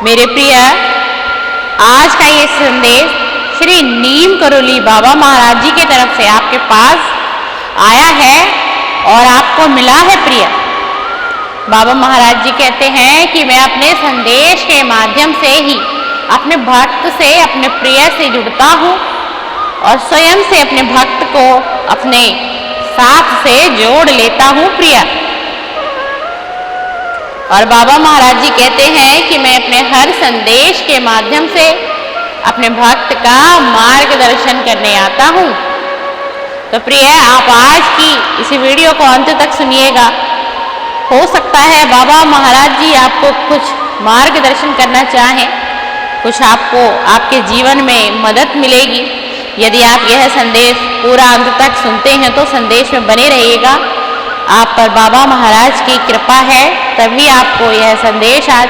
मेरे प्रिय, आज का ये संदेश श्री नीम करोली बाबा महाराज जी की तरफ से आपके पास आया है और आपको मिला है। प्रिय, बाबा महाराज जी कहते हैं कि मैं अपने संदेश के माध्यम से ही अपने भक्त से, अपने प्रिय से जुड़ता हूँ और स्वयं से अपने भक्त को अपने साथ से जोड़ लेता हूँ। प्रिय, और बाबा महाराज जी कहते हैं कि मैं अपने हर संदेश के माध्यम से अपने भक्त का मार्गदर्शन करने आता हूँ। तो प्रिय, आप आज की इस वीडियो को अंत तक सुनिएगा। हो सकता है बाबा महाराज जी आपको कुछ मार्गदर्शन करना चाहें, कुछ आपको आपके जीवन में मदद मिलेगी। यदि आप यह संदेश पूरा अंत तक सुनते हैं तो संदेश में बने रहिएगा। आप पर बाबा महाराज की कृपा है, तभी आपको यह संदेश आज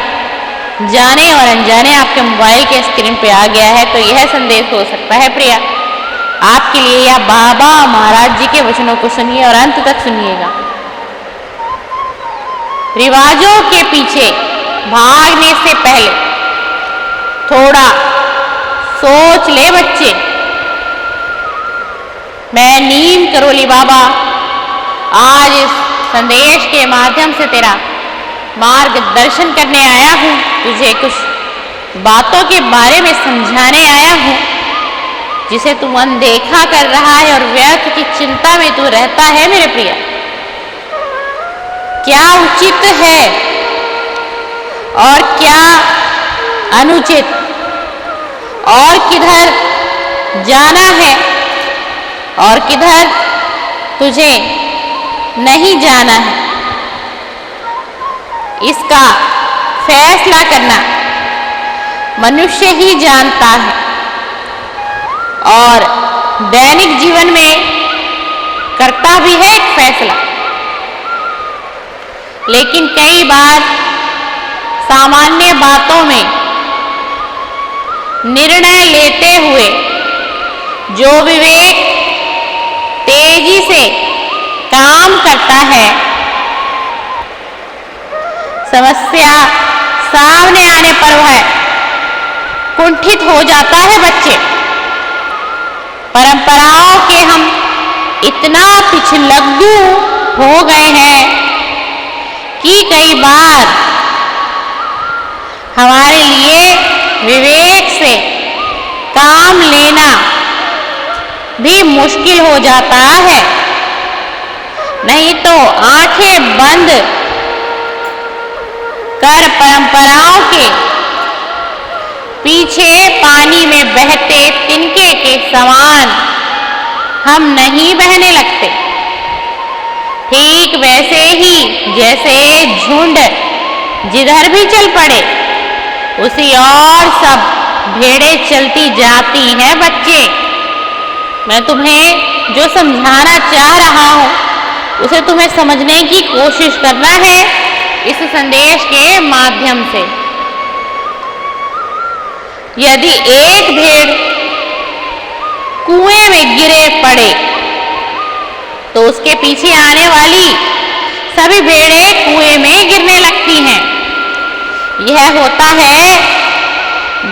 जाने और अनजाने आपके मोबाइल के स्क्रीन पे आ गया है। तो यह संदेश हो सकता है प्रिय आपके लिए। या बाबा महाराज जी के वचनों को सुनिए और अंत तक सुनिएगा। रिवाजों के पीछे भागने से पहले थोड़ा सोच ले बच्चे। मैं नीम करोली बाबा आज इस संदेश के माध्यम से तेरा मार्गदर्शन करने आया हूँ। तुझे कुछ बातों के बारे में समझाने आया हूँ जिसे तू अनदेखा कर रहा है और व्यर्थ की चिंता में तू रहता है। मेरे प्रिय, क्या उचित है और क्या अनुचित और किधर जाना है और किधर तुझे नहीं जाना है, इसका फैसला करना मनुष्य ही जानता है। और दैनिक जीवन में करता भी है एक फैसला, लेकिन कई बार सामान्य बातों में निर्णय लेते हुए जो विवेक तेजी से काम करता है, समस्या सामने आने पर वह कुंठित हो जाता है। बच्चे, परंपराओं के हम इतना पिछलग्गू हो गए हैं कि कई बार हमारे लिए विवेक से काम लेना भी मुश्किल हो जाता है। नहीं तो आंखें बंद कर परंपराओं के पीछे पानी में बहते तिनके के समान हम नहीं बहने लगते। ठीक वैसे ही जैसे झुंड जिधर भी चल पड़े उसी और सब भेड़ें चलती जाती हैं। बच्चे, मैं तुम्हें जो समझाना चाह रहा हूँ उसे तुम्हें समझने की कोशिश करना है इस संदेश के माध्यम से। यदि एक भेड़ कुएं में गिरे पड़े तो उसके पीछे आने वाली सभी भेड़ें कुएं में गिरने लगती हैं। यह होता है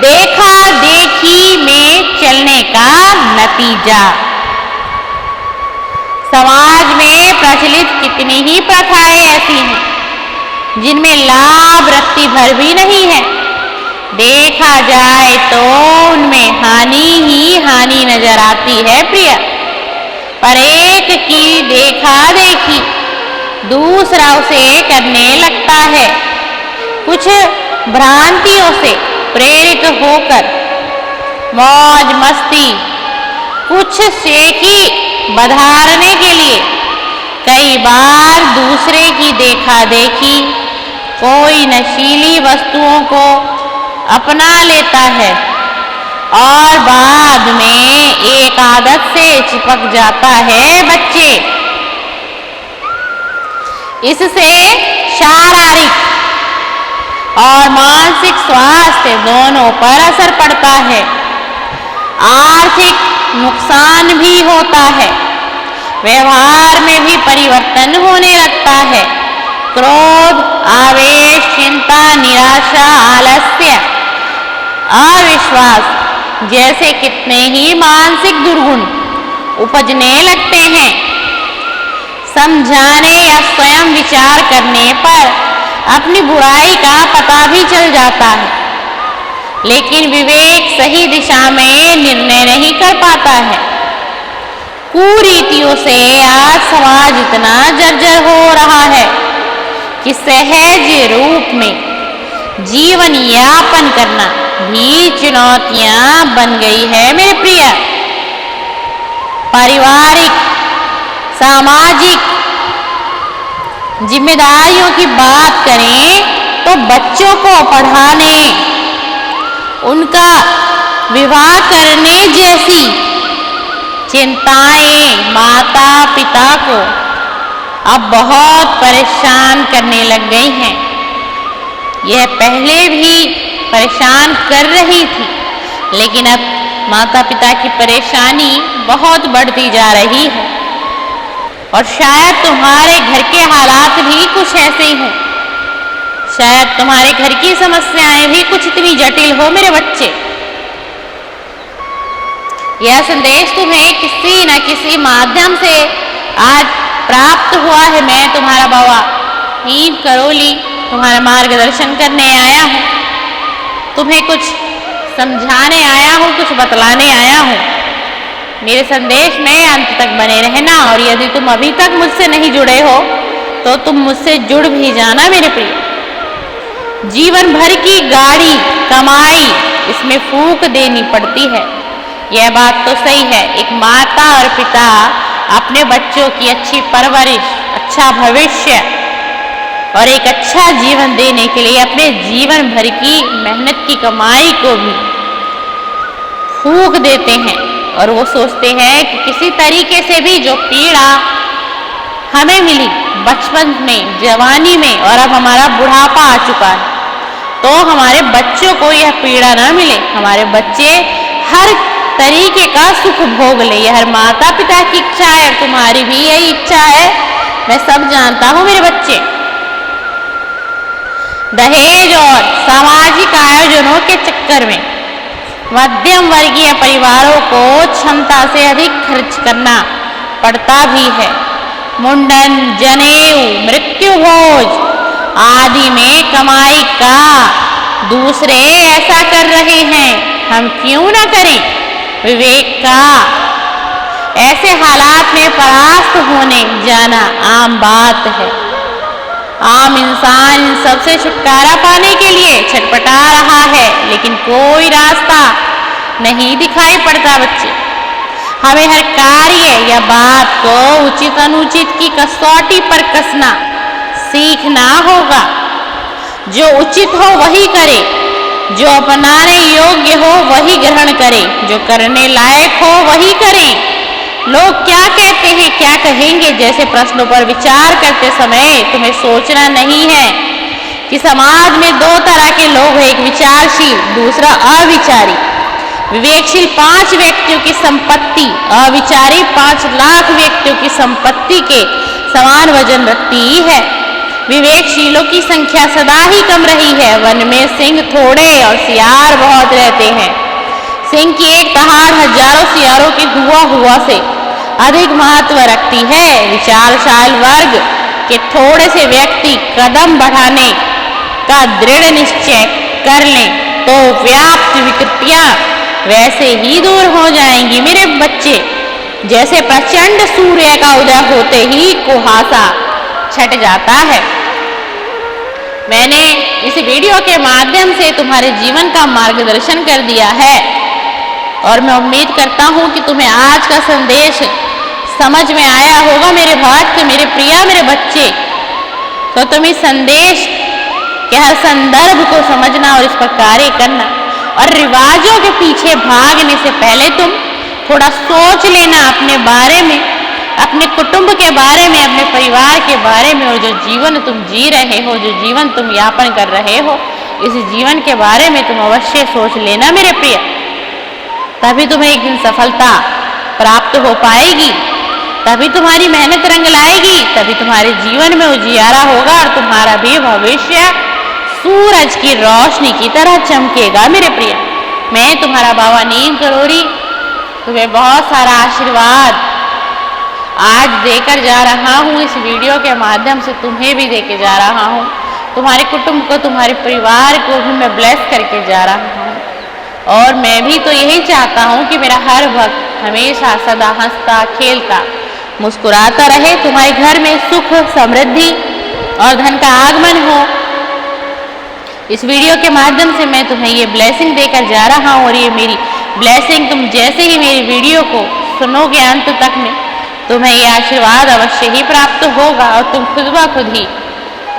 देखा देखी में चलने का नतीजा। समाज में प्रचलित कितनी ही प्रथाएं ऐसी हैं जिनमें लाभ रत्ती भर भी नहीं है। देखा जाए तो उनमें हानि ही हानि नजर आती है। प्रिय, पर एक की देखा देखी दूसरा उसे करने लगता है। कुछ भ्रांतियों से प्रेरित होकर मौज मस्ती, कुछ सेकी बधारने के लिए कई बार दूसरे की देखा देखी कोई नशीली वस्तुओं को अपना लेता है और बाद में एक आदत से चिपक जाता है। बच्चे, इससे शारीरिक और मानसिक स्वास्थ्य दोनों पर असर पड़ता है। आर्थिक नुकसान भी होता है, व्यवहार में भी परिवर्तन होने लगता है। क्रोध, आवेश, चिंता, निराशा, आलस्य, अविश्वास जैसे कितने ही मानसिक दुर्गुण उपजने लगते हैं। समझाने या स्वयं विचार करने पर अपनी बुराई का पता भी चल जाता है, लेकिन विवेक सही दिशा में निर्णय नहीं कर पाता है। कुरीतियों से आज समाज इतना जर्जर हो रहा है कि सहज रूप में जीवन यापन करना भी चुनौतियां बन गई है मेरे प्रिय। पारिवारिक, सामाजिक जिम्मेदारियों की बात करें तो बच्चों को पढ़ाने, उनका विवाह करने जैसी चिंताएं माता पिता को अब बहुत परेशान करने लग गई हैं। यह पहले भी परेशान कर रही थी, लेकिन अब माता पिता की परेशानी बहुत बढ़ती जा रही है। और शायद तुम्हारे घर के हालात भी कुछ ऐसे ही हों, शायद तुम्हारे घर की समस्याएं भी कुछ इतनी जटिल हो मेरे बच्चे। यह संदेश तुम्हें किसी न किसी माध्यम से आज प्राप्त हुआ है। मैं तुम्हारा बाबा नीम करोली तुम्हारा मार्गदर्शन करने आया हूँ, तुम्हें कुछ समझाने आया हूँ, कुछ बतलाने आया हूँ। मेरे संदेश में अंत तक बने रहना, और यदि तुम अभी तक मुझसे नहीं जुड़े हो तो तुम मुझसे जुड़ भी जाना मेरे प्रिय। जीवन भर की गाड़ी कमाई इसमें फूंक देनी पड़ती है, यह बात तो सही है। एक माता और पिता अपने बच्चों की अच्छी परवरिश, अच्छा भविष्य और एक अच्छा जीवन देने के लिए अपने जीवन भर की मेहनत की कमाई को भी फूंक देते हैं, और वो सोचते हैं कि किसी तरीके से भी जो पीड़ा हमें मिली बचपन में, जवानी में, और अब हमारा बुढ़ापा आ चुका है, तो हमारे बच्चों को यह पीड़ा ना मिले, हमारे बच्चे हर तरीके का सुख भोग ले। यह हर माता पिता की इच्छा है, और तुम्हारी भी यही इच्छा है, मैं सब जानता हूं मेरे बच्चे। दहेज और सामाजिक आयोजनों के चक्कर में मध्यम वर्गीय परिवारों को क्षमता से अधिक खर्च करना पड़ता भी है। मुंडन, जनेऊ, मृत्यु भोज आदि में कमाई का दूसरे ऐसा कर रहे हैं, हम क्यों ना करें। विवेक का ऐसे हालात में परास्त होने जाना आम बात है। आम इंसान इन सबसे छुटकारा पाने के लिए छटपटा रहा है, लेकिन कोई रास्ता नहीं दिखाई पड़ता बच्चे। हमें हर कार्य या बात को उचित अनुचित की कसौटी पर कसना सीखना होगा। जो उचित हो वही करे, जो अपनाने योग्य हो वही ग्रहण करें, जो करने लायक हो वही करें। लोग क्या कहते हैं, क्या कहेंगे जैसे प्रश्नों पर विचार करते समय तुम्हें सोचना नहीं है कि समाज में दो तरह के लोग हैं, एक विचारशील, दूसरा अविचारी। विवेकशील 5 व्यक्तियों की संपत्ति, अविचारी 5 लाख व्यक्तियों की संपत्ति के समान वजन रखती है। विवेकशीलों की संख्या सदा ही कम रही है। वन में सिंह थोड़े और सियार बहुत रहते हैं। सिंह की एक दहाड़ हजारों सियारों के हुआ से अधिक महत्व रखती है। विचारशील वर्ग के थोड़े से व्यक्ति कदम बढ़ाने का दृढ़ निश्चय कर लें तो व्याप्त विकृतियां वैसे ही दूर हो जाएंगी मेरे बच्चे, जैसे प्रचंड सूर्य का उदय होते ही कुहासा छट जाता है। मैंने इस वीडियो के माध्यम से तुम्हारे जीवन का मार्गदर्शन कर दिया है, और मैं उम्मीद करता हूं कि तुम्हें आज का संदेश समझ में आया होगा मेरे भक्त, मेरे प्रिय, मेरे बच्चे। तो तुम इस संदेश के हर संदर्भ को समझना और इस पर कार्य करना, और रिवाजों के पीछे भागने से पहले तुम थोड़ा सोच लेना अपने बारे में, अपने कुटुंब के बारे में, अपने परिवार के बारे में, और जो जीवन तुम जी रहे हो, जो जीवन तुम यापन कर रहे हो, इस जीवन के बारे में तुम अवश्य सोच लेना मेरे प्रिय। तभी तुम्हें एक दिन सफलता प्राप्त हो पाएगी, तभी तुम्हारी मेहनत रंग लाएगी, तभी तुम्हारे जीवन में उजियारा होगा और तुम्हारा भी भविष्य सूरज की रोशनी की तरह चमकेगा। मेरे प्रिय, मैं तुम्हारा बाबा नीम करोड़ी तुम्हें बहुत सारा आशीर्वाद आज देकर जा रहा हूँ। इस वीडियो के माध्यम से तुम्हें भी देके जा रहा हूँ, तुम्हारे कुटुंब को, तुम्हारे परिवार को भी मैं ब्लेस करके जा रहा हूँ। और मैं भी तो यही चाहता हूँ कि मेरा हर भक्त हमेशा सदा हंसता खेलता मुस्कुराता रहे, तुम्हारे घर में सुख समृद्धि और धन का आगमन हो। इस वीडियो के माध्यम से मैं तुम्हें ये ब्लेसिंग देकर जा रहा हूँ और ये मेरी ब्लेसिंग तुम जैसे ही मेरी वीडियो को सुनोगे अंत तक में तुम्हें ये आशीर्वाद अवश्य ही प्राप्त होगा और तुम खुद ब खुद ही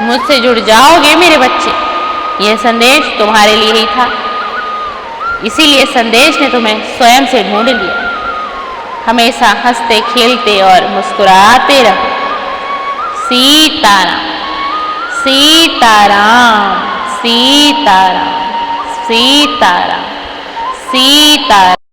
मुझसे जुड़ जाओगे। मेरे बच्चे, यह संदेश तुम्हारे लिए ही था, इसीलिए संदेश ने तुम्हें स्वयं से ढूंढ लिया। हमेशा हंसते खेलते और मुस्कुराते रहो। सीताराम सीताराम सीताराम सीताराम सीताराम।